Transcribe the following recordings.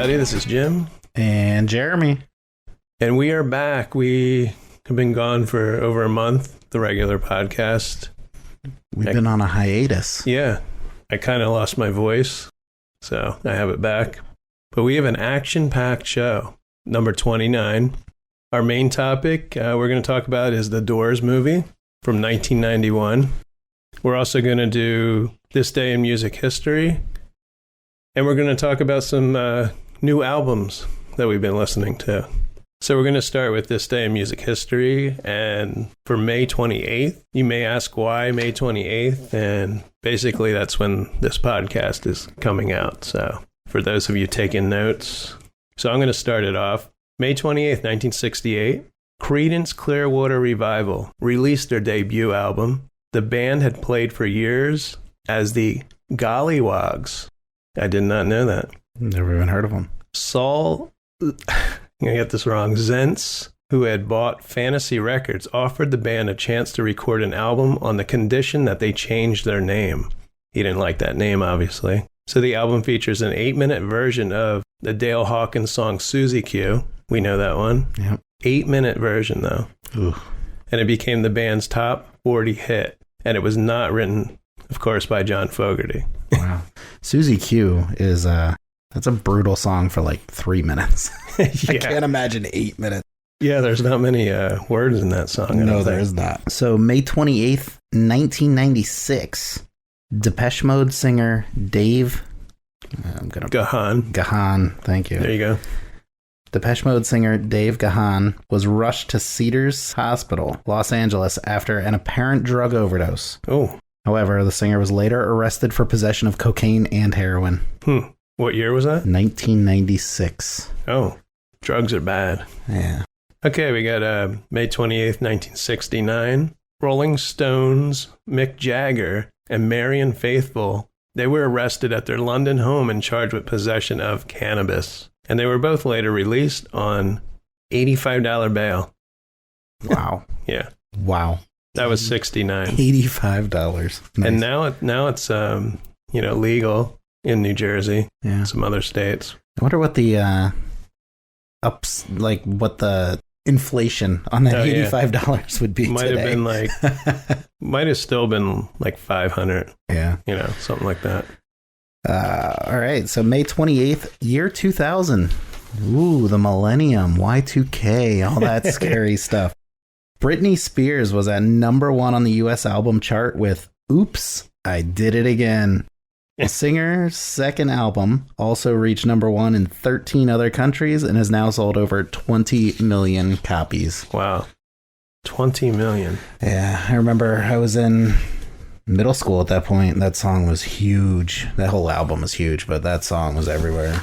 everybody. This is Jim. And Jeremy. And we are back. We have been gone for over a month, the regular podcast. We've been on a hiatus. Yeah. I kind of lost my voice, so I have it back. But we have an action-packed show, number 29. Our main topic we're going to talk about is the Doors movie from 1991. We're also going to do This Day in Music History. And we're going to talk about some new albums that we've been listening to. So we're going to start with This Day in Music History. And for May 28th, you may ask why May 28th. And basically that's when this podcast is coming out. So for those of you taking notes. So I'm going to start it off. May 28th, 1968, Creedence Clearwater Revival released their debut album. The band had played for years as the Gollywogs. I did not know that. Never even heard of them. Saul, I'm going to get this wrong, Zentz, who had bought Fantasy Records, offered the band a chance to record an album on the condition that they changed their name. He didn't like that name, obviously. So the album features an 8-minute version of the Dale Hawkins song Susie Q. We know that one. Yep. 8-minute version, though. Ooh. And it became the band's top 40 hit. And it was not written, of course, by John Fogerty. Wow. Susie Q is that's a brutal song for like 3 minutes. Yeah. I can't imagine 8 minutes. Yeah, there's not many words in that song. No, there is not. So May 28th, 1996, Depeche Mode singer Dave Gahan. Thank you. There you go. Depeche Mode singer Dave Gahan was rushed to Cedars Hospital, Los Angeles, after an apparent drug overdose. Oh. However, the singer was later arrested for possession of cocaine and heroin. What year was that? 1996. Oh, drugs are bad. Yeah. Okay, we got May 28th, 1969. Rolling Stones, Mick Jagger, and Marianne Faithfull, they were arrested at their London home and charged with possession of cannabis. And they were both later released on $85 bail. Wow. Yeah. Wow. That was $69. $85. Nice. And now it's legal in New Jersey. Yeah. Some other states. I wonder what the what the inflation on that $85 would be might today. Have been might have still been like 500. Yeah. Something like that. All right. So May 28th, year 2000. Ooh, the millennium, Y2K, all that scary stuff. Britney Spears was at number 1 on the U.S. album chart with Oops, I Did It Again. The singer's second album also reached number 1 in 13 other countries and has now sold over 20 million copies. Wow. 20 million. Yeah, I remember I was in middle school at that point. That song was huge. That whole album was huge, but that song was everywhere.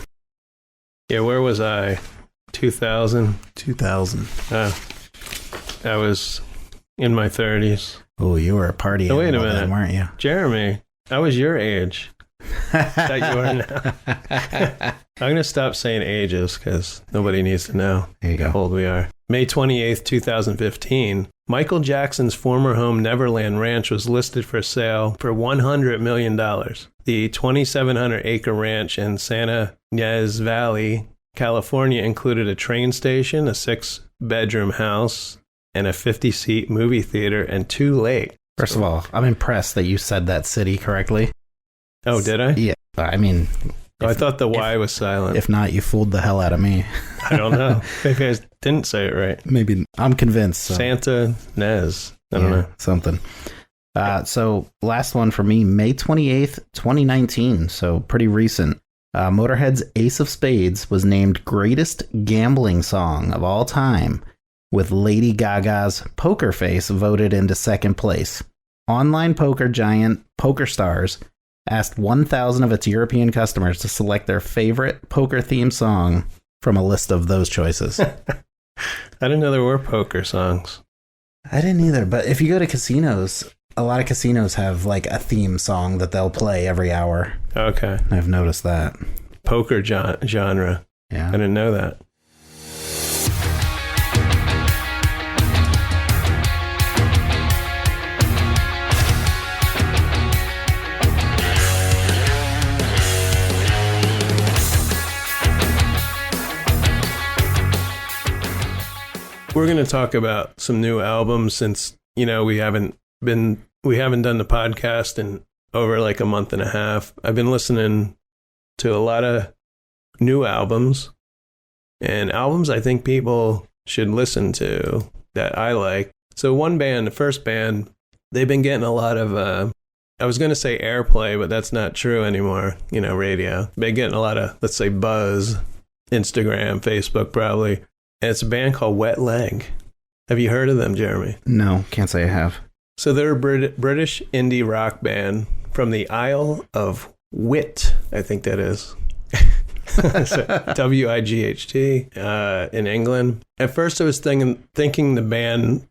Yeah, where was I? 2000? 2000. I was in my 30s. Oh, you were a party wait a minute, then, weren't you? Jeremy, I was your age. That you are now. I'm going to stop saying ages because nobody needs to know how old we are. May 28th, 2015, Michael Jackson's former home Neverland Ranch was listed for sale for $100 million. The 2,700-acre ranch in Santa Ynez Valley, California, included a train station, a 6-bedroom house, and a 50-seat movie theater and 2 lakes. First of all, I'm impressed that you said that city correctly. Oh, did I? Yeah. I mean... I thought the Y was silent. If not, you fooled the hell out of me. I don't know. Maybe I didn't say it right. Maybe. I'm convinced. So. Santa Ynez. I don't know. Something. So last one for me, May 28th, 2019. So pretty recent. Motorhead's Ace of Spades was named greatest gambling song of all time, with Lady Gaga's Poker Face voted into second place. Online poker giant PokerStars asked 1,000 of its European customers to select their favorite poker-themed song from a list of those choices. I didn't know there were poker songs. I didn't either, but if you go to casinos, a lot of casinos have like a theme song that they'll play every hour. Okay. I've noticed that. Poker genre. Yeah. I didn't know that. We're going to talk about some new albums since, we haven't done the podcast in over like a month and a half. I've been listening to a lot of new albums and albums I think people should listen to that I like. So one band, the first band, they've been getting a lot of, I was going to say airplay, but that's not true anymore, radio. They've been getting a lot of, let's say, buzz, Instagram, Facebook probably. And it's a band called Wet Leg. Have you heard of them, Jeremy? No, can't say I have. So they're a British indie rock band from the Isle of Wight, I think that is. So, Wight, in England. At first I was thinking the band,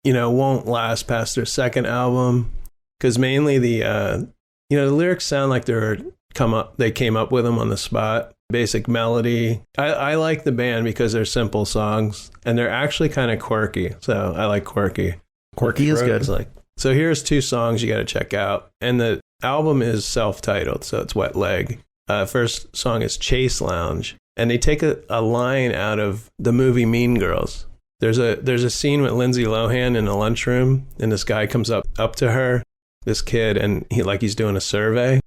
won't last past their second album, because mainly the lyrics sound like they came up with them on the spot. Basic melody. I like the band because they're simple songs and they're actually kind of quirky. So I like quirky. Quirky is good. So here's 2 songs you got to check out. And the album is self-titled, so it's Wet Leg. First song is Chase Lounge. And they take a line out of the movie Mean Girls. There's a scene with Lindsay Lohan in the lunchroom, and this guy comes up to her, this kid, and he's doing a survey.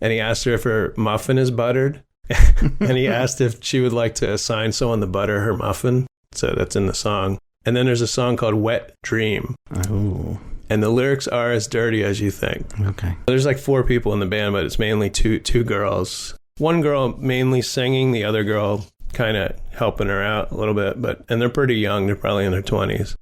And he asked her if her muffin is buttered. And he asked if she would like to assign someone to butter her muffin. So that's in the song. And then there's a song called Wet Dream. Oh. And the lyrics are as dirty as you think. Okay. There's like 4 people in the band, but it's mainly two girls. One girl mainly singing, the other girl kind of helping her out a little bit. And they're pretty young. They're probably in their 20s.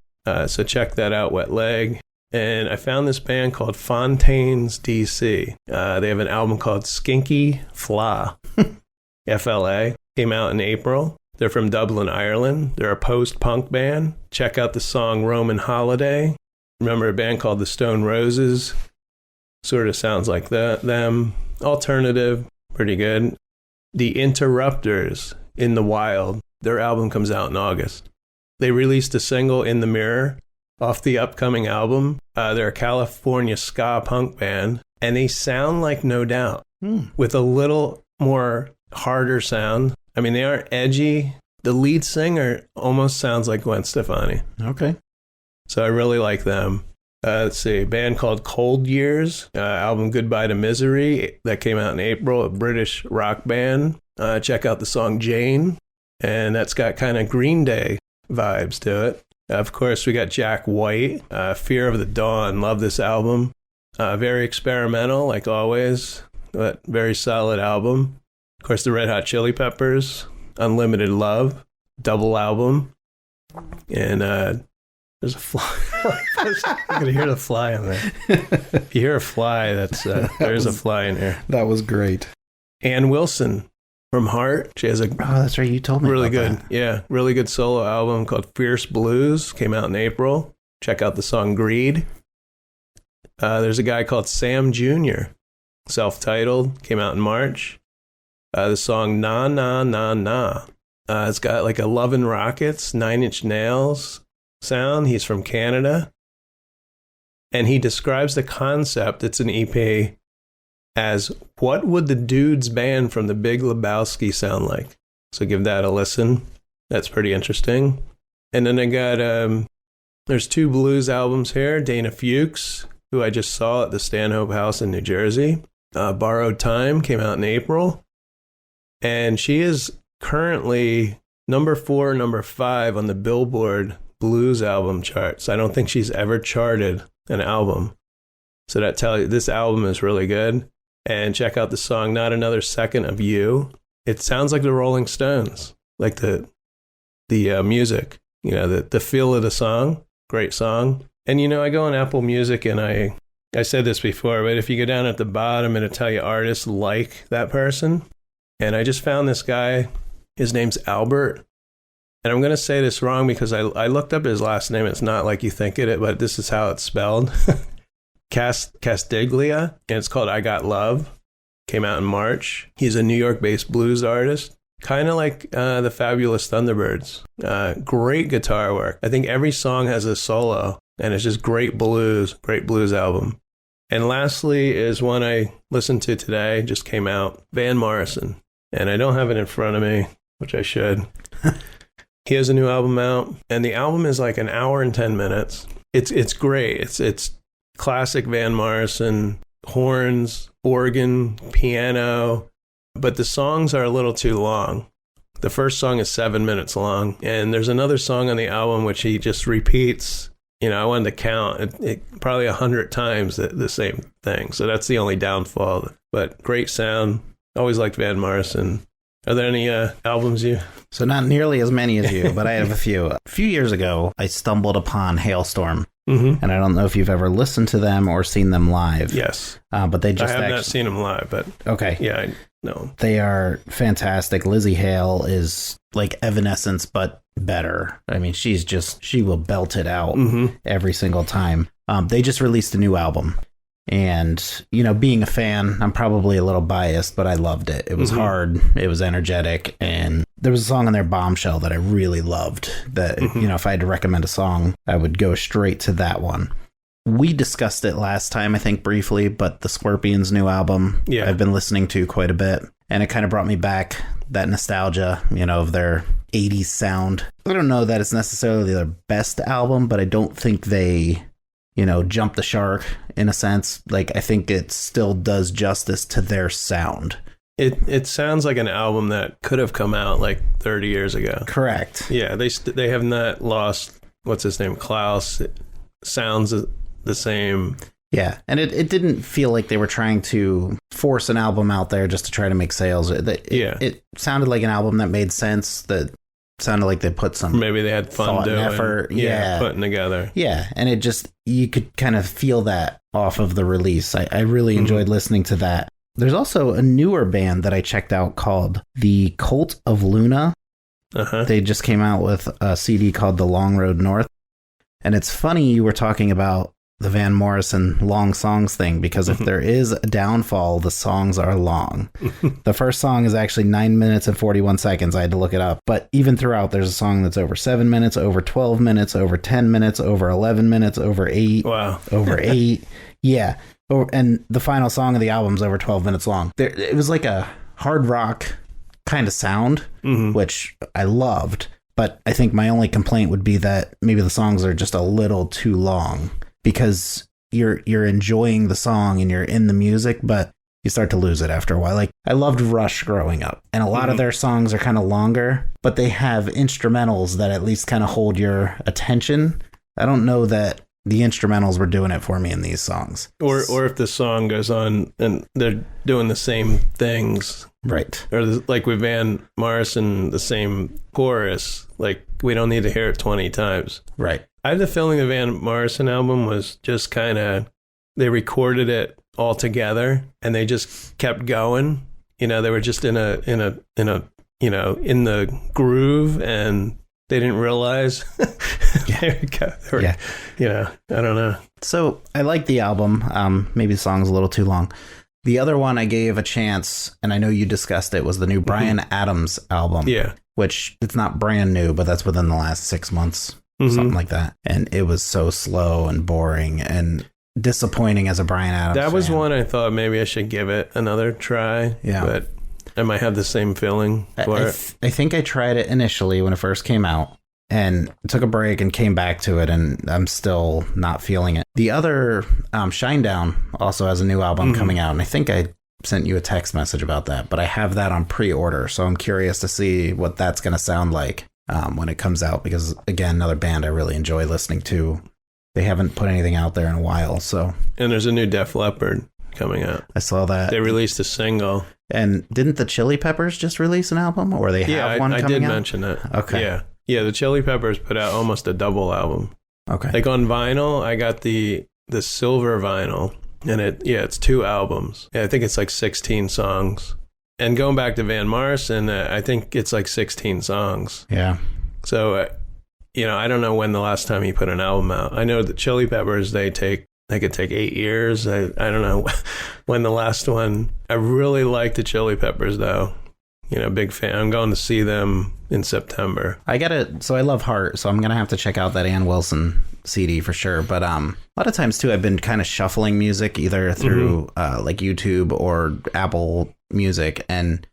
So check that out, Wet Leg. And I found this band called FONTAINES, DC. They have an album called Skinky Fla. FLA. Came out in April. They're from Dublin, Ireland. They're a post-punk band. Check out the song Roman Holiday. Remember a band called the Stone Roses? Sort of sounds like them. Alternative. Pretty good. The Interruptors, In the Wild. Their album comes out in August. They released a single, In the Mirror, off the upcoming album. They're a California ska punk band. And they sound like No Doubt. With a little more harder sound. I mean, they aren't edgy. The lead singer almost sounds like Gwen Stefani. Okay. So I really like them. Let's see, a band called Cold Years, album Goodbye to Misery, that came out in April, a British rock band. Check out the song Jane, and that's got kind of Green Day vibes to it. Of course, we got Jack White, Fear of the Dawn, love this album. Very experimental, like always, but very solid album. Of course, the Red Hot Chili Peppers, Unlimited Love, double album. And there's a fly. I'm going to hear the fly in there. If you hear a fly, there's a fly in there. That was great. Ann Wilson from Heart. She has that's right. You told me really about good. that. Yeah, really good solo album called Fierce Blues. Came out in April. Check out the song Greed. There's a guy called Sam Jr., self-titled. Came out in March. The song Na Na Na Na. It's got like a Love and Rockets, 9 Inch Nails sound. He's from Canada. And he describes the concept, it's an EP, as what would the dudes band from the Big Lebowski sound like? So give that a listen. That's pretty interesting. And then I got, there's 2 blues albums here. Dana Fuchs, who I just saw at the Stanhope House in New Jersey. Borrowed Time came out in April. And she is currently number 4, number 5 on the Billboard blues album charts. I don't think she's ever charted an album. So that tells you this album is really good. And check out the song Not Another Second of You. It sounds like the Rolling Stones, like the music, the feel of the song. Great song. And I go on Apple Music and I said this before, but if you go down at the bottom, it'll tell you artists like that person. And I just found this guy. His name's Albert. And I'm going to say this wrong because I looked up his last name. It's not like you think it, but this is how it's spelled. Castiglia. And it's called I Got Love. Came out in March. He's a New York-based blues artist. Kind of like the Fabulous Thunderbirds. Great guitar work. I think every song has a solo. And it's just great blues album. And lastly is one I listened to today. Just came out. Van Morrison. And I don't have it in front of me, which I should. He has a new album out, and the album is like an hour and 10 minutes. It's great. It's classic Van Morrison, horns, organ, piano, but the songs are a little too long. The first song is 7 minutes long, and there's another song on the album which he just repeats. I wanted to count it probably 100 times the same thing. So that's the only downfall. But great sound. Always liked Van Morrison. Are there any albums you... So not nearly as many as you, but I have a few. A few years ago, I stumbled upon Halestorm. Mm-hmm. And I don't know if you've ever listened to them or seen them live. Yes. But they just I have not seen them live, but... Okay. Yeah, I know. They are fantastic. Lizzie Hale is like Evanescence, but better. I mean, she will belt it out every single time. They just released a new album. And, being a fan, I'm probably a little biased, but I loved it. It was hard. It was energetic. And there was a song on their Bombshell that I really loved that, if I had to recommend a song, I would go straight to that one. We discussed it last time, I think, briefly, but the Scorpions' new album, I've been listening to quite a bit. And it kind of brought me back that nostalgia, of their 80s sound. I don't know that it's necessarily their best album, but I don't think they... jump the shark in a sense. Like, I think it still does justice to their sound. It sounds like an album that could have come out like 30 years ago. Correct. Yeah, they have not lost, what's his name, Klaus. It sounds the same. Yeah, and it didn't feel like they were trying to force an album out there just to try to make sales. It sounded like an album that made sense, that sounded like they put some maybe they had fun doing effort, putting together. Yeah, and it just, you could kind of feel that off of the release. I really enjoyed listening to that. There's also a newer band that I checked out called The Cult of Luna. They just came out with a CD called The Long Road North. And it's funny you were talking about the Van Morrison long songs thing, because if there is a downfall, the songs are long. The first song is actually 9 minutes and 41 seconds. I had to look it up. But even throughout, there's a song that's over 7 minutes, over 12 minutes, over 10 minutes, over 11 minutes, over 8. Wow. Over 8. Yeah. And the final song of the album's over 12 minutes long. It was like a hard rock kind of sound, which I loved. But I think my only complaint would be that maybe the songs are just a little too long, because you're enjoying the song and you're in the music, but you start to lose it after a while. Like, I loved Rush growing up, and a lot of their songs are kind of longer, but they have instrumentals that at least kind of hold your attention. I don't know that the instrumentals were doing it for me in these songs. Or if the song goes on and they're doing the same things. Right. Or like with Van Morrison, the same chorus. Like, we don't need to hear it 20 times. Right. I have the feeling the Van Morrison album was just kind of, they recorded it all together and they just kept going. They were just in the groove, and they didn't realize. There we go. I don't know. So I like the album. Maybe the song's a little too long. The other one I gave a chance, and I know you discussed it, was the new Bryan Adams album. Yeah. Which, it's not brand new, but that's within the last 6 months. Something like that. And it was so slow and boring and disappointing as a Bryan Adams That was fan. one I thought maybe I should give it another try. Yeah. But I might have the same feeling for it. I think I tried it initially when it first came out, and took a break and came back to it, and I'm still not feeling it. The other, Shinedown, also has a new album coming out, and I think I sent you a text message about that, but I have that on pre-order, so I'm curious to see what that's going to sound like when it comes out, because, again, another band I really enjoy listening to. They haven't put anything out there in a while, so. And there's a new Def Leppard coming out. I saw that. They released a single. And didn't the Chili Peppers just release an album, or they have one coming out? Yeah, I did mention it. Okay. Yeah, the Chili Peppers put out almost a double album. Okay. Like on vinyl, I got the silver vinyl, and it's 2 albums. Yeah, I think it's like 16 songs. And going back to Van Morrison, I think it's like 16 songs. Yeah. So, I don't know when the last time he put an album out. I know the Chili Peppers, they could take 8 years. I don't know when the last one. I really like the Chili Peppers, though. Big fan. I'm going to see them in September. So I love Heart, so I'm going to have to check out that Ann Wilson CD for sure. But a lot of times, too, I've been kind of shuffling music either through like YouTube or Apple Music, and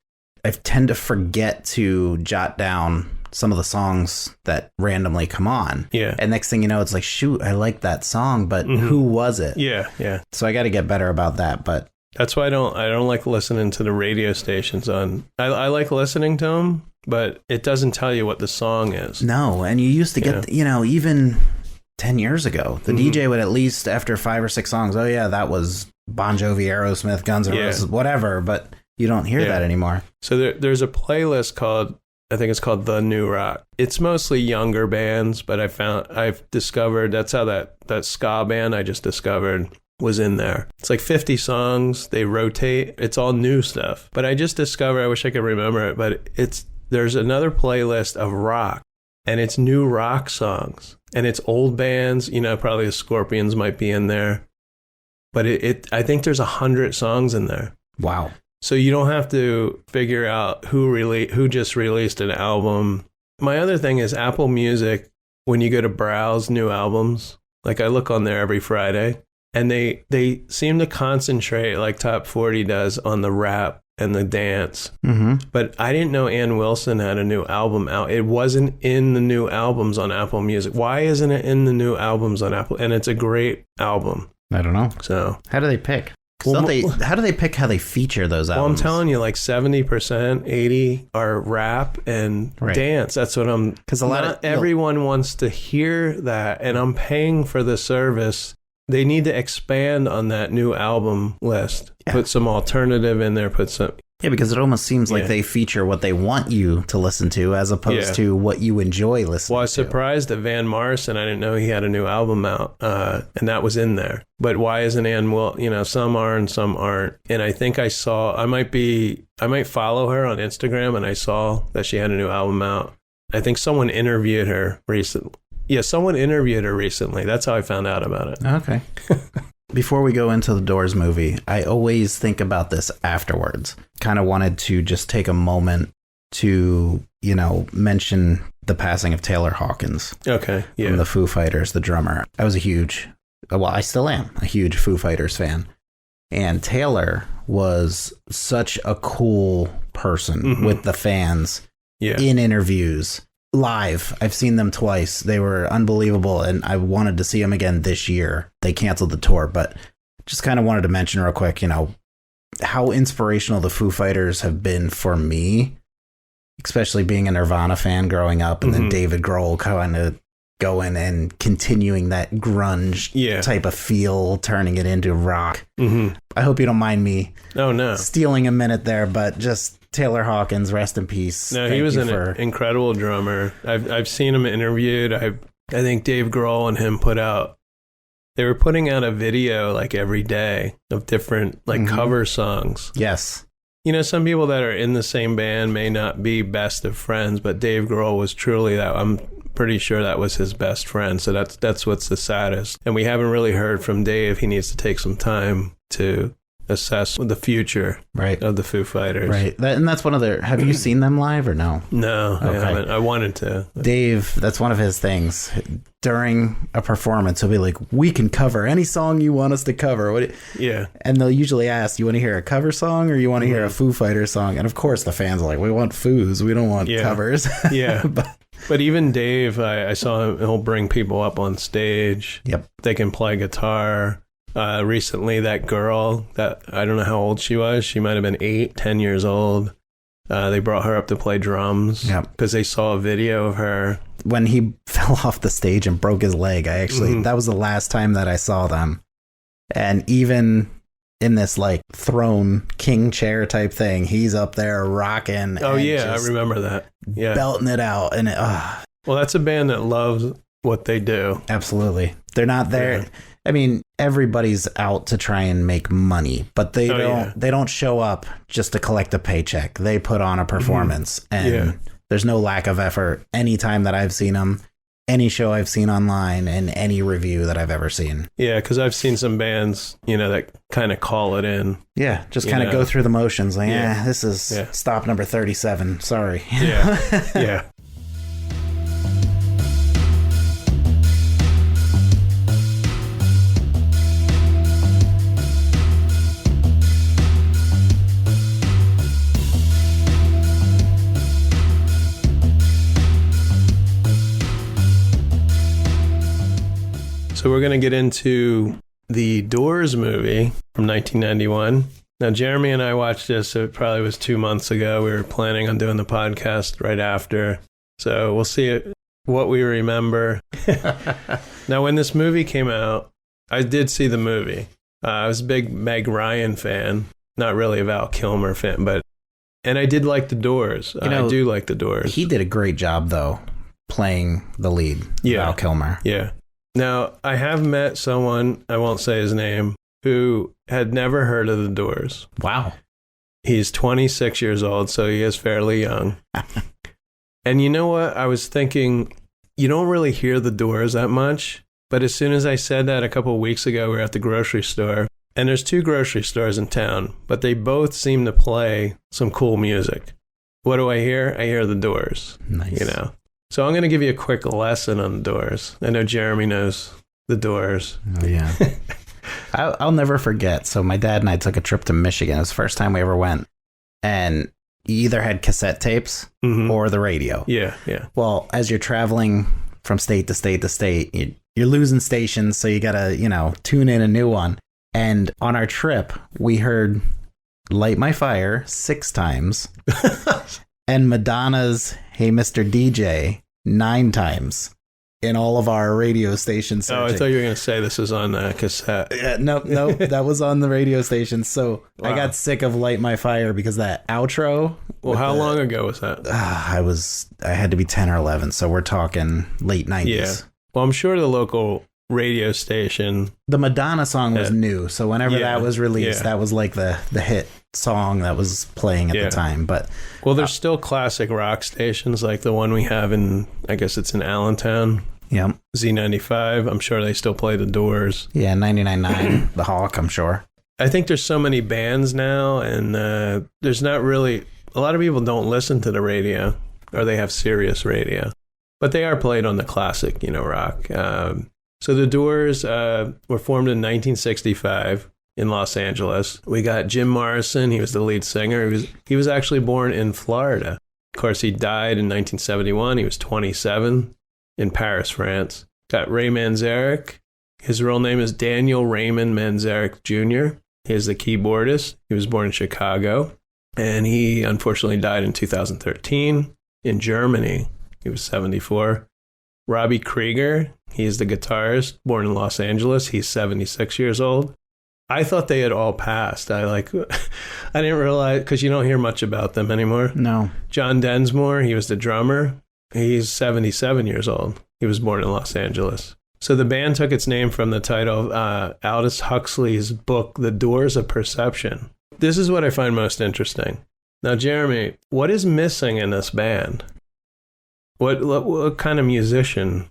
I tend to forget to jot down some of the songs that randomly come on. Yeah. And next thing you know, it's like, shoot, I like that song, but who was it? Yeah, yeah. So I got to get better about that. But that's why I don't like listening to the radio stations on. I like listening to them, but it doesn't tell you what the song is. No, and you used to get, even 10 years ago, the DJ would at least, after 5 or 6 songs, oh yeah, that was Bon Jovi, Aerosmith, Guns N' Roses, whatever, but you don't hear that anymore. So there's a playlist called, I think it's called The New Rock. It's mostly younger bands, but I've discovered, that's how that ska band I just discovered was in there. It's like 50 songs, they rotate, it's all new stuff. But I just discovered, I wish I could remember it, but there's another playlist of rock, and it's new rock songs, and it's old bands, probably the Scorpions might be in there. But I think there's 100 songs in there. Wow. So you don't have to figure out who just released an album. My other thing is Apple Music, when you go to browse new albums, like I look on there every Friday, and they seem to concentrate, like Top 40 does, on the rap and the dance. Mm-hmm. But I didn't know Ann Wilson had a new album out. It wasn't in the new albums on Apple Music. Why isn't it in the new albums on Apple? And it's a great album. I don't know. So how do they pick? How do they pick how they feature those albums? Well, I'm telling you, like 70%, 80% are rap and dance. That's what I'm... Because everyone wants to hear that, and I'm paying for the service. They need to expand on that new album list. Yeah. Put some alternative in there, Yeah, because it almost seems like they feature what they want you to listen to as opposed to what you enjoy listening to. Well, I was surprised at Van Morrison. I didn't know he had a new album out, and that was in there. But why isn't Ann some are and some aren't. And I think I might follow her on Instagram, and I saw that she had a new album out. I think someone interviewed her recently. Yeah, someone interviewed her recently. That's how I found out about it. Okay. Before we go into the Doors movie, I always think about this afterwards. Kind of wanted to just take a moment to, mention the passing of Taylor Hawkins. Okay, yeah. From the Foo Fighters, the drummer. I still am a huge Foo Fighters fan. And Taylor was such a cool person with the fans in interviews. Live. I've seen them twice. They were unbelievable, and I wanted to see them again this year. They canceled the tour, but just kind of wanted to mention real quick, how inspirational the Foo Fighters have been for me, especially being a Nirvana fan growing up, and then David Grohl kind of going and continuing that grunge type of feel, turning it into rock. I hope you don't mind me stealing a minute there, but just Taylor Hawkins, rest in peace. No, he was an incredible drummer. I've seen him interviewed. I think Dave Grohl and him they were putting out a video like every day of different cover songs. Yes. Some people that are in the same band may not be best of friends, but Dave Grohl was truly that. I'm pretty sure that was his best friend. So that's what's the saddest. And we haven't really heard from Dave. He needs to take some time to assess the future of the Foo Fighters. Right. And that's one of their... Have you seen them live or no? No, I haven't. I wanted to. Dave, that's one of his things. During a performance, he'll be like, we can cover any song you want us to cover. Yeah. And they'll usually ask, you want to hear a cover song or you want to hear a Foo Fighters song? And of course, the fans are like, we want Foos. We don't want covers. Yeah. But even Dave, I saw him, he'll bring people up on stage. Yep. They can play guitar. Recently, that girl that I don't know how old she was. She might have been 8, 10 years old. They brought her up to play drums because they saw a video of her. When he fell off the stage and broke his leg, that was the last time that I saw them. And even in this throne king chair type thing, he's up there rocking. Oh, yeah, I remember that. Yeah. Belting it out. And well, that's a band that loves what they do. Absolutely. They're not there. Yeah. I mean, everybody's out to try and make money, but they don't show up just to collect a paycheck. They put on a performance, and there's no lack of effort any time that I've seen them, any show I've seen online, and any review that I've ever seen. Yeah, because I've seen some bands, that kind of call it in. Yeah, just kind of go through the motions. Like, this is stop number 37. Sorry. Yeah, yeah. So we're going to get into the Doors movie from 1991. Now, Jeremy and I watched this. It probably was 2 months ago. We were planning on doing the podcast right after. So we'll see what we remember. Now, when this movie came out, I did see the movie. I was a big Meg Ryan fan. Not really a Val Kilmer fan, and I did like the Doors. I do like the Doors. He did a great job, though, playing the lead, Val Kilmer. Yeah. Now, I have met someone, I won't say his name, who had never heard of the Doors. Wow. He's 26 years old, so he is fairly young. And you know what? I was thinking, you don't really hear the Doors that much, but as soon as I said that a couple of weeks ago, we were at the grocery store, and there's 2 grocery stores in town, but they both seem to play some cool music. What do I hear? I hear the Doors. Nice. You know. So I'm going to give you a quick lesson on the Doors. I know Jeremy knows the Doors. Oh, yeah. I'll never forget. So my dad and I took a trip to Michigan. It was the first time we ever went. And you either had cassette tapes or the radio. Yeah, yeah. Well, as you're traveling from state to state to state, you're losing stations, so you got to, tune in a new one. And on our trip, we heard Light My Fire 6 times and Madonna's Hey Mr. DJ 9 times in all of our radio stations. Oh, I thought you were going to say this is on cassette. No, that was on the radio station. So wow. I got sick of Light My Fire because that outro. Well, how long ago was that? I had to be 10 or 11. So we're talking late 90s. Yeah. Well, I'm sure the local radio station. The Madonna song was new. So whenever that was released, that was like the hit song that was playing at the time. But well, there's still classic rock stations like the one we have in, I guess it's in Allentown. Yeah. Z95. I'm sure they still play the Doors. Yeah, 99.9, The Hawk, I'm sure. I think there's so many bands now, and there's not really, a lot of people don't listen to the radio, or they have Sirius radio. But they are played on the classic, rock. So the Doors were formed in 1965 in Los Angeles. We got Jim Morrison. He was the lead singer. He was actually born in Florida. Of course, he died in 1971. He was 27 in Paris, France. Got Ray Manzarek. His real name is Daniel Raymond Manzarek Jr. He is the keyboardist. He was born in Chicago. And he unfortunately died in 2013 in Germany. He was 74. Robbie Krieger, he's the guitarist, born in Los Angeles. He's 76 years old. I thought they had all passed. I didn't realize, because you don't hear much about them anymore. No. John Densmore, he was the drummer. He's 77 years old. He was born in Los Angeles. So the band took its name from the title of Aldous Huxley's book, The Doors of Perception. This is what I find most interesting. Now, Jeremy, what is missing in this band? What kind of musician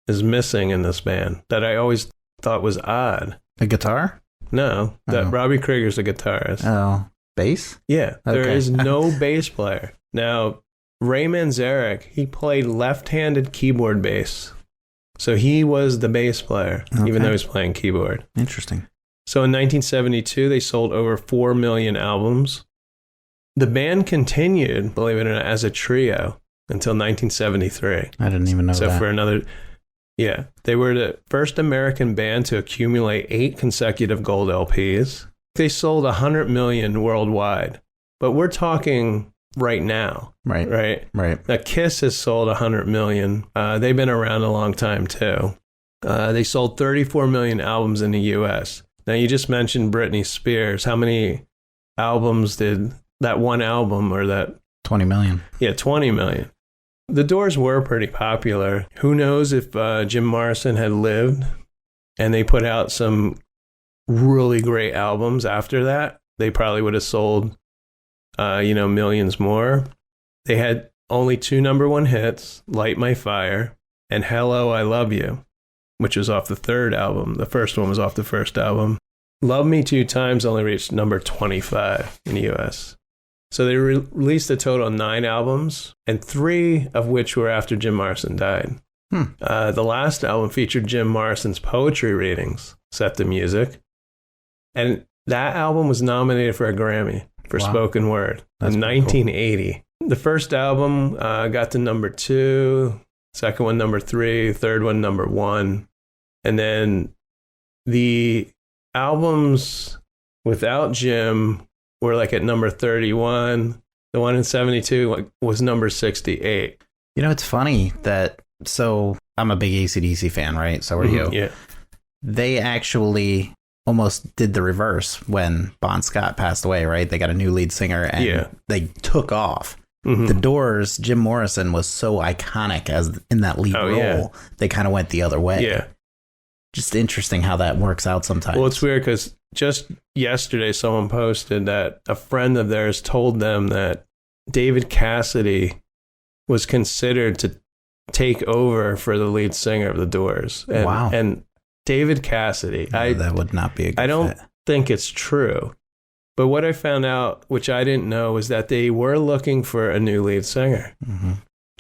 is missing in this band that I always thought was odd? A guitar? No, Robbie Krieger's a guitarist. Oh, bass? Yeah, there is no bass player. Now, Ray Manzarek, he played left-handed keyboard bass. So he was the bass player, even though he was playing keyboard. Interesting. So in 1972, they sold over 4 million albums. The band continued, believe it or not, as a trio until 1973. I didn't even know that. So for another, they were the first American band to accumulate 8 consecutive gold LPs. They sold 100 million worldwide, but we're talking right now. Right. Now, Kiss has sold 100 million. They've been around a long time too. They sold 34 million albums in the U.S. Now, you just mentioned Britney Spears. How many albums did that one album or that? 20 million. Yeah, 20 million. The Doors were pretty popular. Who knows if Jim Morrison had lived and they put out some really great albums after that, they probably would have sold, millions more. They had only 2 number 1 hits, Light My Fire and Hello, I Love You, which was off the 3rd album. The first one was off the 1st album. Love Me 2 Times only reached number 25 in the U.S. So they released a total of 9 albums, and 3 of which were after Jim Morrison died. The last album featured Jim Morrison's poetry readings set to music, and that album was nominated for a Grammy for spoken word in 1980. Cool. The first album got to number 2, second one number 3, third one number 1, And then the albums without Jim were like at number 31. The one in 72 was number 68. You know, it's funny that, so I'm a big AC/DC fan, right? So are you. Yeah. They actually almost did the reverse when Bon Scott passed away, right? They got a new lead singer and they took off. The Doors, Jim Morrison was so iconic as in that lead role, they kind of went the other way. Yeah. Just interesting how that works out sometimes. Well, it's weird because just yesterday someone posted that a friend of theirs told them that David Cassidy was considered to take over for the lead singer of the Doors. And, wow. And David Cassidy, that would not be a good I don't fit. think it's true. But what I found out, which I didn't know, is that they were looking for a new lead singer.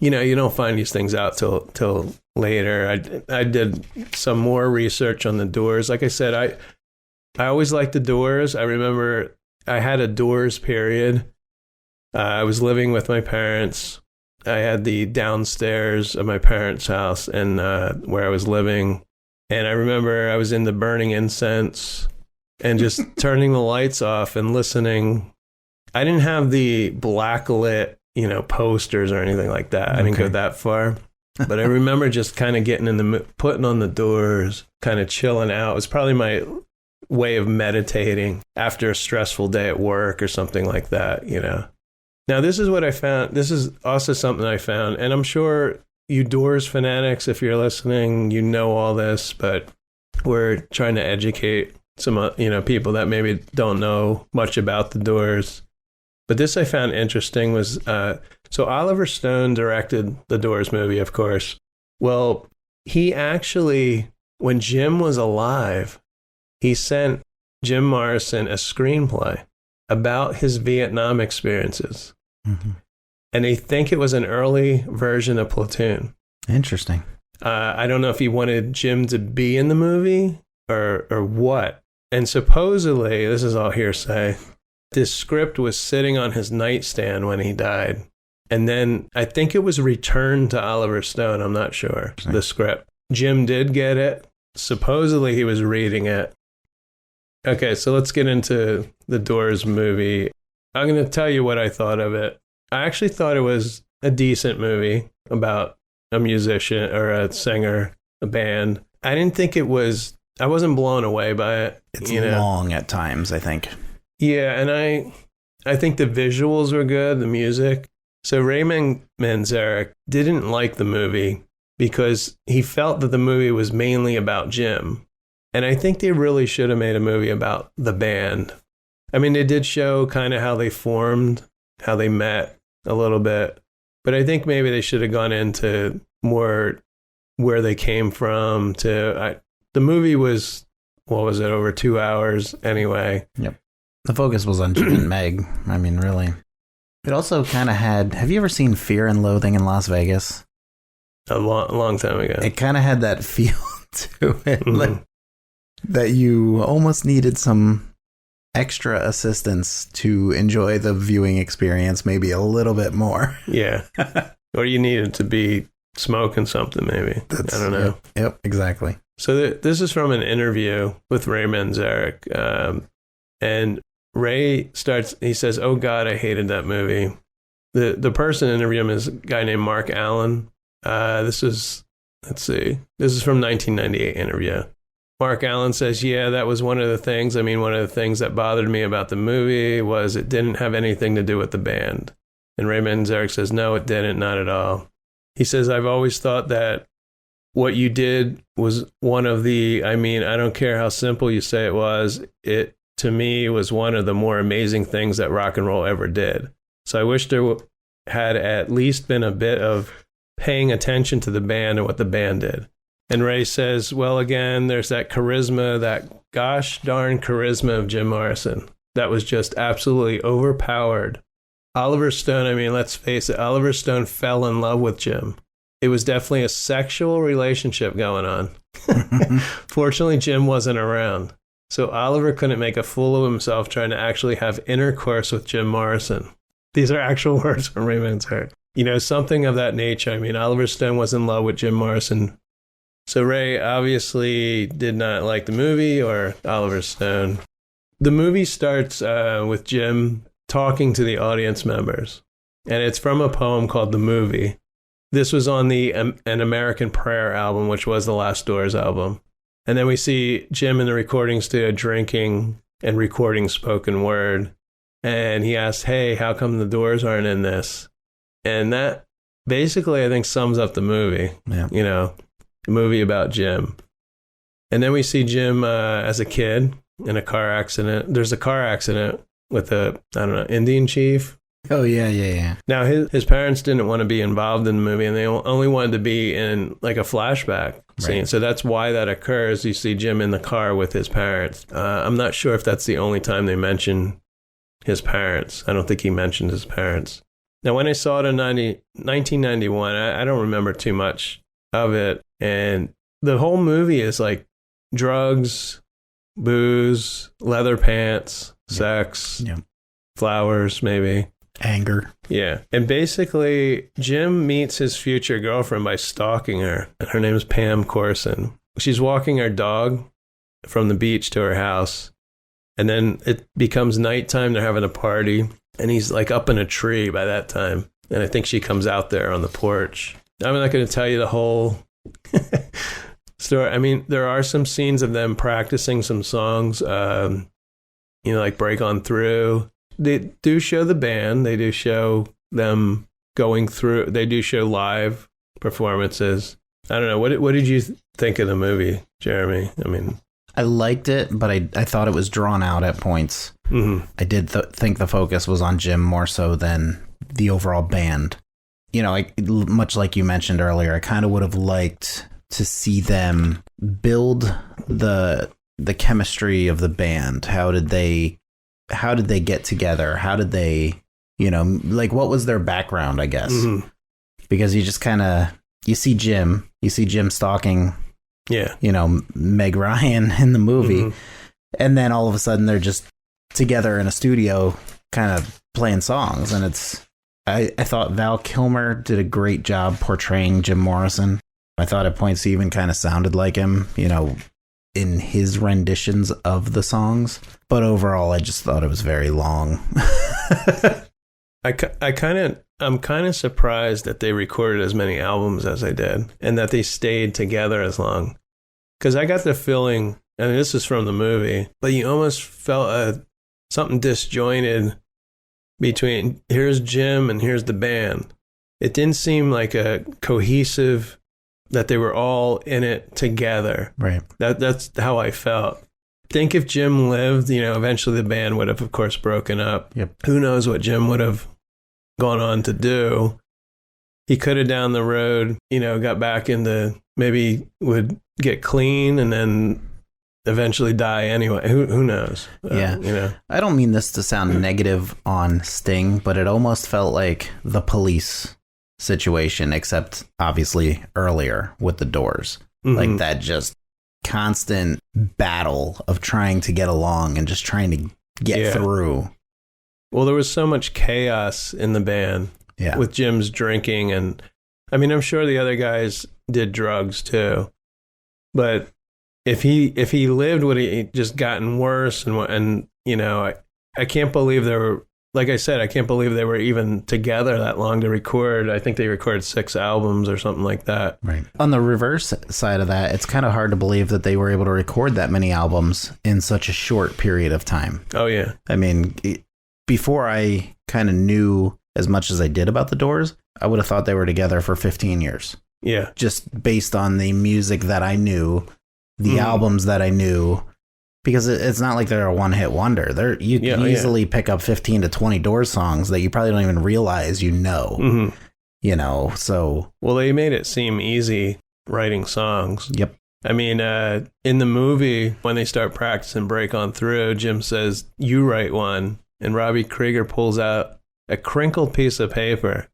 You know, you don't find these things out till later. I did some more research on the Doors. Like I said, I always liked the Doors. I remember I had a Doors period. I was living with my parents. I had the downstairs of my parents' house and where I was living. And I remember I was into burning incense and just turning the lights off and listening. I didn't have the blacklit, you know, posters or anything like that. I didn't go that far. But I remember just kind of getting in the, putting on the Doors, kind of chilling out. It was probably my way of meditating after a stressful day at work or something like that, you know. Now, this is what I found. This is also something I found. And I'm sure you Doors fanatics, if you're listening, you know all this, but we're trying to educate some, you know, people that maybe don't know much about the Doors. But this I found interesting was, so Oliver Stone directed the Doors movie, of course. Well, he actually, when Jim was alive, he sent Jim Morrison a screenplay about his Vietnam experiences. And they think it was an early version of Platoon. Interesting. I don't know if he wanted Jim to be in the movie or what. And supposedly, this is all hearsay, this script was sitting on his nightstand when he died. And then I think it was returned to Oliver Stone. I'm not sure. The script. Jim did get it. Supposedly he was reading it. Okay, so let's get into the Doors movie. I'm going to tell you what I thought of it. I actually thought it was a decent movie about a musician or a singer, a band. I didn't think it was, I wasn't blown away by it. It's long at times, I think. Yeah, and I think the visuals were good, the music. So Raymond Manzarek didn't like the movie because he felt that the movie was mainly about Jim. And I think they really should have made a movie about the band. I mean, they did show kind of how they formed, how they met a little bit. But I think maybe they should have gone into more where they came from. The movie was, what was it, over 2 hours anyway. Yep. The focus was on Jim and Meg. I mean, really. It also kind of had, have you ever seen Fear and Loathing in Las Vegas? A long time ago. It kind of had that feel to it. Like, that you almost needed some extra assistance to enjoy the viewing experience maybe a little bit more. Yeah. Or you needed to be smoking something maybe. I don't know. Yep, exactly. So this is from an interview with Ray Manzarek. And Ray he says, "Oh God, I hated that movie." The person interviewing him is a guy named Mark Allen. This is from 1998 interview. Mark Allen says, yeah, that was one of the things. I mean, one of the things that bothered me about the movie was it didn't have anything to do with the band. And Ray Manzarek says, no, it didn't, not at all. He says, I've always thought that what you did was one of the, I mean, I don't care how simple you say it was, it, to me, was one of the more amazing things that rock and roll ever did. So I wish there had at least been a bit of paying attention to the band and what the band did. And Ray says, well, again, there's that charisma, that gosh darn charisma of Jim Morrison that was just absolutely overpowered. Oliver Stone, I mean, let's face it, Oliver Stone fell in love with Jim. It was definitely a sexual relationship going on. Fortunately, Jim wasn't around. So Oliver couldn't make a fool of himself trying to actually have intercourse with Jim Morrison. These are actual words from Ray Manzarek. You know, something of that nature. I mean, Oliver Stone was in love with Jim Morrison So Ray obviously did not like the movie or Oliver Stone. The movie starts with Jim talking to the audience members, and it's from a poem called The Movie. This was on the An American Prayer album, which was the Last Doors album. And then we see Jim in the recording studio drinking and recording spoken word. And he asks, hey, how come the Doors aren't in this? And that basically, I think, sums up the movie. Yeah. You know, a movie about Jim. And then we see Jim as a kid in a car accident. There's a car accident with a, I don't know, Indian chief. Oh, yeah. Now, his parents didn't want to be involved in the movie, and they only wanted to be in like a flashback scene. Right. So that's why that occurs. You see Jim in the car with his parents. I'm not sure if that's the only time they mention his parents. I don't think he mentioned his parents. Now, when I saw it in 1991, I don't remember too much of it. And the whole movie is like drugs, booze, leather pants, sex, flowers, maybe. Anger. Yeah. And basically, Jim meets his future girlfriend by stalking her. And her name is Pam Corson. She's walking her dog from the beach to her house. And then it becomes nighttime. They're having a party. And he's like up in a tree by that time. And I think she comes out there on the porch. I'm not going to tell you the whole story. I mean, there are some scenes of them practicing some songs, like Break On Through. They do show the band. They do show them going through. They do show live performances. I don't know. What did you think of the movie, Jeremy? I mean, I liked it, but I thought it was drawn out at points. Mm-hmm. I did think the focus was on Jim more so than the overall band. You know, much like you mentioned earlier, I kind of would have liked to see them build the chemistry of the band. How did they get together? How did they, what was their background, I guess? Mm-hmm. Because you just you see Jim stalking, Meg Ryan in the movie. Mm-hmm. And then all of a sudden they're just together in a studio kind of playing songs. And I thought Val Kilmer did a great job portraying Jim Morrison. I thought at points he even kind of sounded like him, in his renditions of the songs. But overall, I just thought it was very long. I'm kind of surprised that they recorded as many albums as they did and that they stayed together as long. Because I got the feeling, and this is from the movie, but you almost felt something disjointed between here's Jim and here's the band. It didn't seem like a cohesive, that they were all in it together. Right. That's how I felt. I think if Jim lived, eventually the band would have, of course, broken up. Yep. Who knows what Jim would have gone on to do. He could have down the road, got back into, maybe would get clean and then eventually die anyway. Who knows? Yeah. I don't mean this to sound negative on Sting, but it almost felt like the Police situation, except obviously earlier with the Doors. Mm-hmm. Like that just constant battle of trying to get along and just trying to get through. Well, there was so much chaos in the band with Jim's drinking. And I mean, I'm sure the other guys did drugs too. But if he lived, would he just gotten worse? And I can't believe they were, like I said, I can't believe they were even together that long to record. I think they recorded 6 albums or something like that. Right. On the reverse side of that, it's kind of hard to believe that they were able to record that many albums in such a short period of time. Oh, yeah. I mean, before I kind of knew as much as I did about the Doors, I would have thought they were together for 15 years. Yeah. Just based on the music that I knew, the albums that I knew. Because it's not like they're a one-hit wonder. You can easily pick up 15 to 20 Doors songs that you probably don't even realize you know. Mm-hmm. So... Well, they made it seem easy writing songs. Yep. I mean, in the movie, when they start practicing Break On Through, Jim says, you write one. And Robbie Krieger pulls out a crinkled piece of paper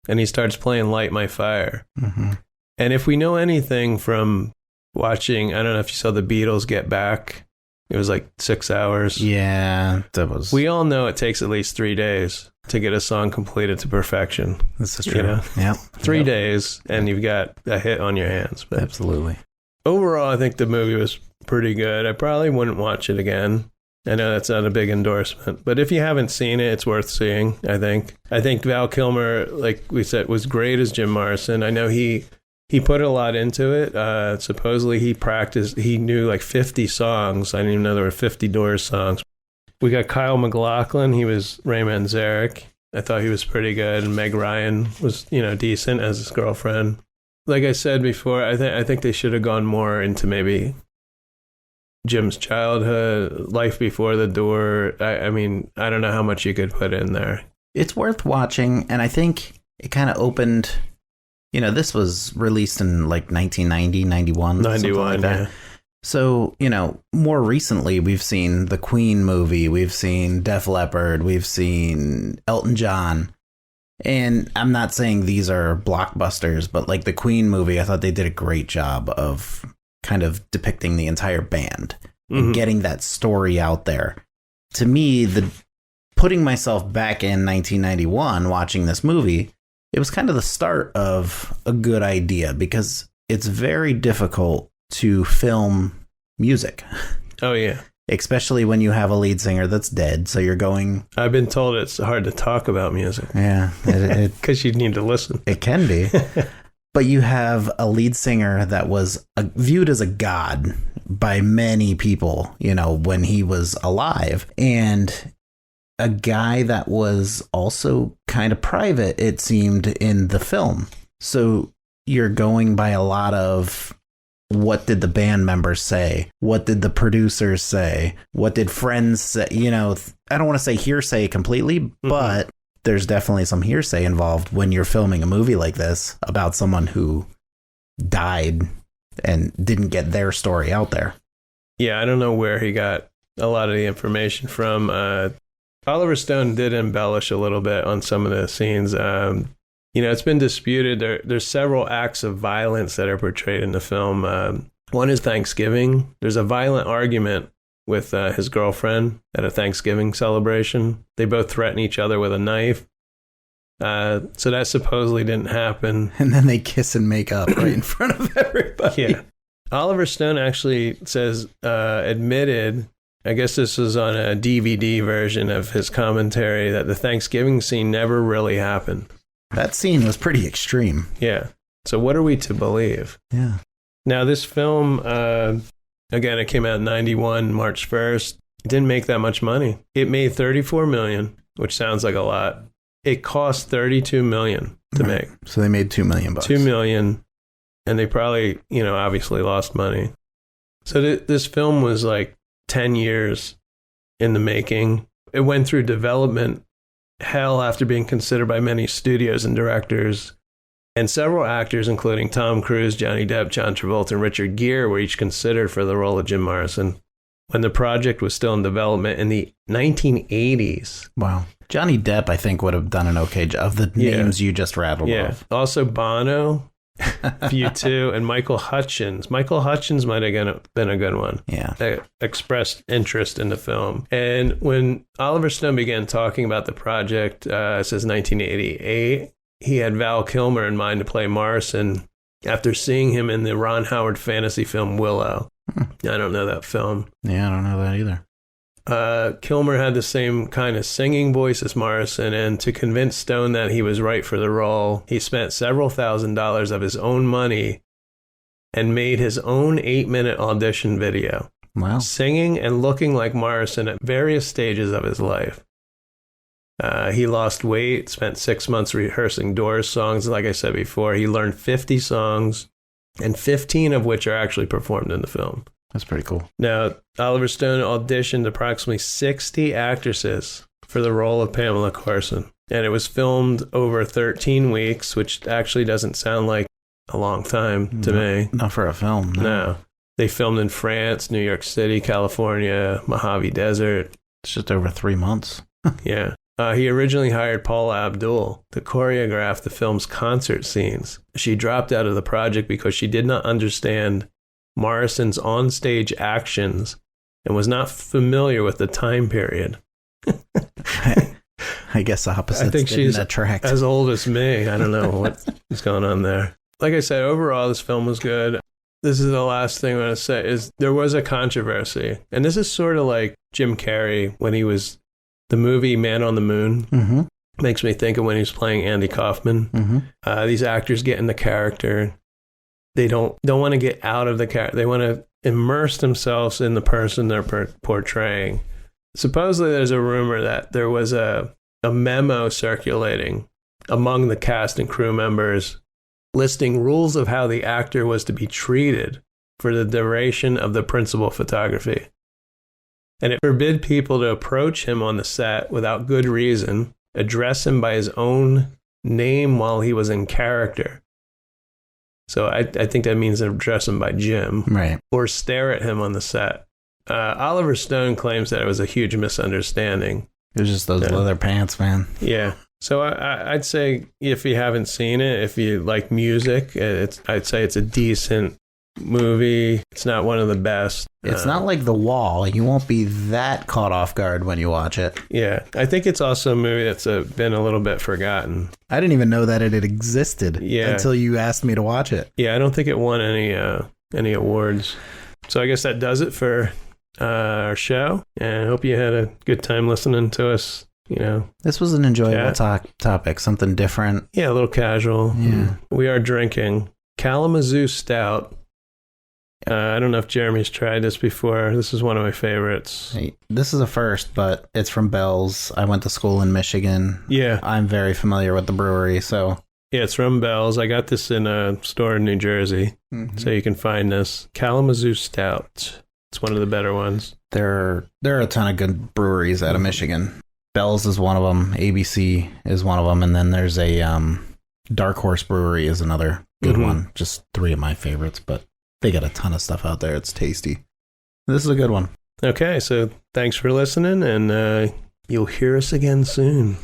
and he starts playing Light My Fire. Mm-hmm. And if we know anything from watching, I don't know if you saw the Beatles Get Back. It was like 6 hours. Yeah, that was... We all know it takes at least 3 days to get a song completed to perfection. This is true. Yeah. 3 days and you've got a hit on your hands. But absolutely. overall, I think the movie was pretty good. I probably wouldn't watch it again. I know that's not a big endorsement, but if you haven't seen it, it's worth seeing, I think. I think Val Kilmer, like we said, was great as Jim Morrison. I know he put a lot into it. Supposedly he knew like 50 songs. I didn't even know there were 50 Doors songs. We got Kyle MacLachlan. He was Ray Manzarek. I thought he was pretty good. And Meg Ryan was, decent as his girlfriend. Like I said before, I think they should have gone more into maybe Jim's childhood, life before the door. I mean, I don't know how much you could put in there. It's worth watching, and I think it kind of opened, this was released in like 1990, 91. 91, like that. Yeah. So, more recently, we've seen the Queen movie, we've seen Def Leppard, we've seen Elton John. And I'm not saying these are blockbusters, but like the Queen movie, I thought they did a great job of kind of depicting the entire band and getting that story out there. To me, putting myself back in 1991 watching this movie, it was kind of the start of a good idea because it's very difficult to film music. Oh, yeah. Especially when you have a lead singer that's dead. So you're going... I've been told it's hard to talk about music. Yeah. Because you need to listen. It can be. But you have a lead singer that was viewed as a god by many people, when he was alive. And a guy that was also kind of private, it seemed, in the film. So you're going by a lot of what did the band members say? What did the producers say? What did friends say? I don't want to say hearsay completely, but there's definitely some hearsay involved when you're filming a movie like this about someone who died and didn't get their story out there. Yeah, I don't know where he got a lot of the information from. Oliver Stone did embellish a little bit on some of the scenes. It's been disputed. There's several acts of violence that are portrayed in the film. One is Thanksgiving. There's a violent argument with his girlfriend at a Thanksgiving celebration. They both threaten each other with a knife. So that supposedly didn't happen. And then they kiss and make up right in front of everybody. Yeah. Oliver Stone actually admitted, I guess this was on a DVD version of his commentary, that the Thanksgiving scene never really happened. That scene was pretty extreme. Yeah. So what are we to believe? Yeah. Now, this film, again, it came out in 91, March 1st. It didn't make that much money. It made $34 million, which sounds like a lot. It cost $32 million to make. So they made $2 million. $2 million. And they probably, obviously lost money. So this film was like 10 years in the making. It went through development hell after being considered by many studios and directors. And several actors, including Tom Cruise, Johnny Depp, John Travolta, and Richard Gere, were each considered for the role of Jim Morrison when the project was still in development in the 1980s. Wow. Johnny Depp, I think, would have done an okay job of the names you just rattled off. Also Bono, U2, and Michael Hutchins. Michael Hutchins might have been a good one. Yeah. Expressed interest in the film. And when Oliver Stone began talking about the project, it says 1988, he had Val Kilmer in mind to play Morrison after seeing him in the Ron Howard fantasy film Willow. I don't know that film. Yeah, I don't know that either. Kilmer had the same kind of singing voice as Morrison, and to convince Stone that he was right for the role, he spent several $1,000s of his own money and made his own 8-minute audition video. Wow. Singing and looking like Morrison at various stages of his life. He lost weight, spent 6 months rehearsing Doors songs. Like I said before, he learned 50 songs, and 15 of which are actually performed in the film. That's pretty cool. Now, Oliver Stone auditioned approximately 60 actresses for the role of Pamela Corson. And it was filmed over 13 weeks, which actually doesn't sound like a long time to me. Not for a film. No. They filmed in France, New York City, California, Mojave Desert. It's just over 3 months. Yeah. He originally hired Paula Abdul to choreograph the film's concert scenes. She dropped out of the project because she did not understand Morrison's onstage actions and was not familiar with the time period. I guess opposites I think she's attract. as old as me. I don't know what's going on there. Like I said, overall, this film was good. this is the last thing I'm going to say, is there was a controversy. And this is sort of like Jim Carrey when he was the movie Man on the Moon. Mm-hmm. Makes me think of when he was playing Andy Kaufman. Mm-hmm. These actors get in the character. They don't want to get out of the character. They want to immerse themselves in the person they're portraying. Supposedly there's a rumor that there was a memo circulating among the cast and crew members listing rules of how the actor was to be treated for the duration of the principal photography. And it forbid people to approach him on the set without good reason, address him by his own name while he was in character. So I think that means address him by Jim. Right. Or stare at him on the set. Oliver Stone claims that it was a huge misunderstanding. It was just those leather pants, man. Yeah. So I'd say if you haven't seen it, if you like music, I'd say it's a decent movie. It's not one of the best. It's not like The Wall. You won't be that caught off guard when you watch it. Yeah. I think it's also a movie that's been a little bit forgotten. I didn't even know that it had existed until you asked me to watch it. Yeah, I don't think it won any awards. So I guess that does it for our show. And I hope you had a good time listening to us. This was an enjoyable topic, something different. Yeah, a little casual. Yeah. We are drinking Kalamazoo Stout. I don't know if Jeremy's tried this before. This is one of my favorites. Hey, this is a first, but it's from Bell's. I went to school in Michigan. Yeah. I'm very familiar with the brewery, so. Yeah, it's from Bell's. I got this in a store in New Jersey, so you can find this. Kalamazoo Stout. It's one of the better ones. There are a ton of good breweries out of Michigan. Bell's is one of them. ABC is one of them. And then there's a Dark Horse Brewery is another good one. Just 3 of my favorites, but they got a ton of stuff out there. It's tasty. This is a good one. Okay, so thanks for listening, and you'll hear us again soon.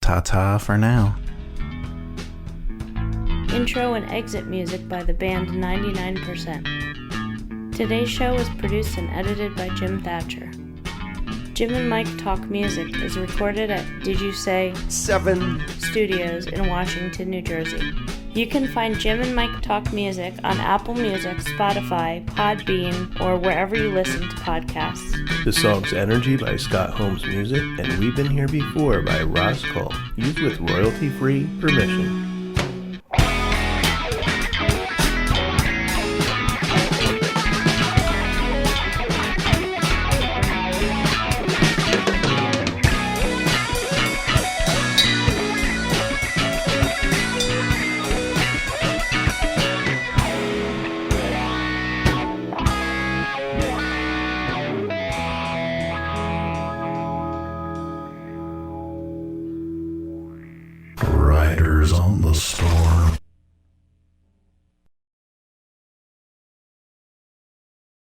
Ta-ta for now. Intro and exit music by the band 99%. Today's show was produced and edited by Jim Thatcher. Jim and Mike Talk Music is recorded at Did You Say 7 Studios in Washington, New Jersey. You can find Jim and Mike Talk Music on Apple Music, Spotify, Podbean, or wherever you listen to podcasts. The song's Energy by Scott Holmes Music and We've Been Here Before by Ross Cole, used with royalty-free permission. Riders on the storm.